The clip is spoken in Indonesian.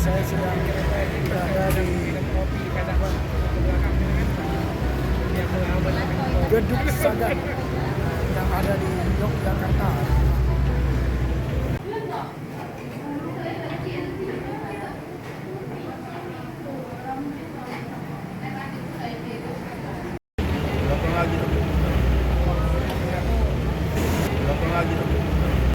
saya sedang berada di Gedung Sagan yang ada di Yogyakarta. Belakang lagi.